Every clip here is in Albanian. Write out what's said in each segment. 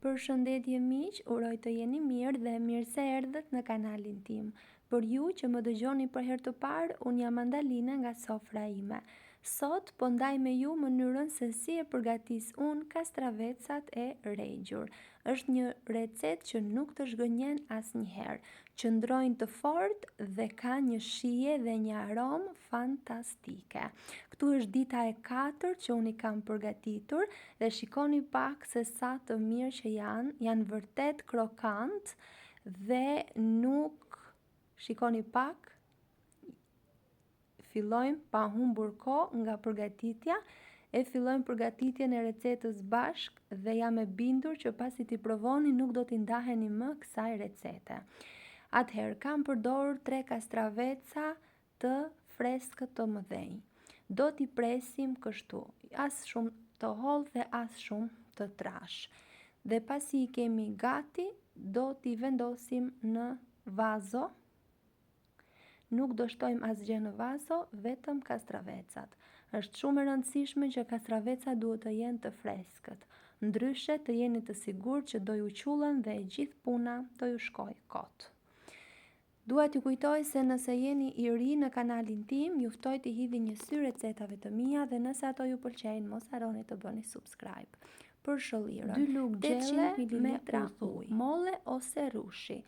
Përshëndetje miq, uroj të jeni mirë dhe mirë se erdhët në kanalin tim. Për ju që më dëgjoni për herë të parë, unë jam Andalina nga sofra ime. Sot po ndaj me ju mënyrën se si e përgatis unë kastravecat e regjur. Është një recet që nuk të zhgënjen asnjëherë. Qëndrojnë të fortë dhe ka një shije dhe një aromë fantastike. Këtu është dita e 4 që unë i kam përgatitur dhe shikoni pak se sa të mirë që janë vërtet krokant dhe nuk, shikoni pak, fillojmë pa humbur kohë nga përgatitja, fillojmë përgatitjen e recetës bashk dhe jam e bindur që pasi t'i provoni nuk do t'i ndaheni më kësaj recete. Atëherë, kam përdorur 3 kastraveca të freskët të mëdhenj. Do t'i presim kështu, as shumë të hollë dhe as shumë të trash. Dhe pasi i kemi gati, do t'i vendosim në vazo. Nuk do shtojmë asgjë në vazo, vetëm kastravecat. Është shumë e rëndësishme që kastravecat duhet të jenë të freskët. Ndryshe të jeni të sigurt që do ju qullen dhe gjithë puna do ju shkoj kot. Dua t'ju kujtoj se nëse jeni i ri në kanalin tim, ju ftoj t'i hidhi një sy recetave të mia dhe nëse ato ju pëlqejnë, mos harroni të bëni subscribe. Për shëllirën, 2 lugë gjelle me ujë, molle ose rushi,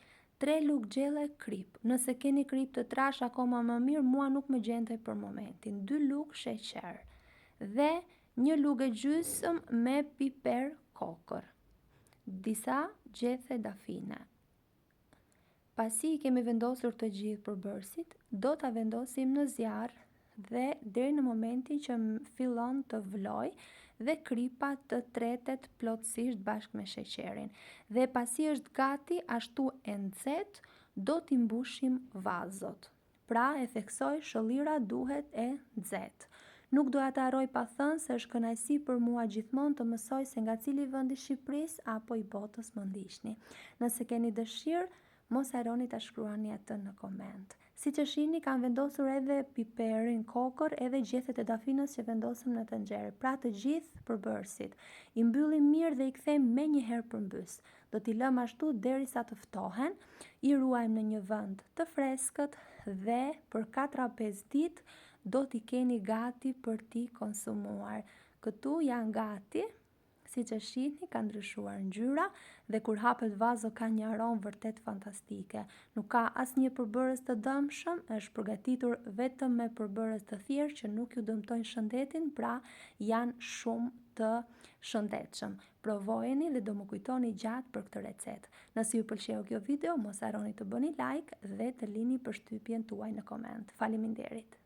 3 lugë gjelle krip. Nëse keni krip të trash akoma më mirë, mua nuk më gjendej për momentin. 2 lugë sheqer dhe 1 lugë e gjysmë me piper kokër. Disa gjethe dafine. Pasi i kemi vendosur të gjithë përbërësit, do ta vendosim në zjarr dhe deri në momentin që fillon të vloj dhe kripa të tretet plotësisht bashkë me sheqerin. Dhe pasi është gati ashtu e nxehtë, do t'i mbushim vazot. Pra e theksoj, shëllira duhet e nxehtë. Nuk doja të harroj pa thënë se është kënaqësi për mua gjithmonë të mësoj se nga cili vend i Shqipërisë apo i botës më ndiqni. Nëse keni dëshirë, mos harroni ta shkruani atë në koment. Siç e shihni, kam vendosur edhe piperin kokër edhe gjethet e dafinës që vendosëm në tenxhere. Pra të gjithë përbërësit. I mbyllim mirë dhe i kthejmë menjëherë përmbys. Do t'i lëmë ashtu derisa të ftohen. I ruajmë në një vend të freskët dhe për 4-5 ditë do t'i keni gati për t'i konsumuar. Këtu janë gati. Siç e shihni, ka ndryshuar ngjyra dhe kur hapet vazo ka një aromë vërtet fantastike. Nuk ka asnjë përbërës të dëmshëm, është përgatitur vetëm me përbërës të thjeshtë që nuk ju dëmtojnë shëndetin, pra janë shumë të shëndetshëm. Provojeni dhe do më kujtoni gjatë për këtë recetë. Nëse ju pëlqeu kjo video, mos harroni të bëni like dhe të lini përshtypjen tuaj në koment. Faleminderit.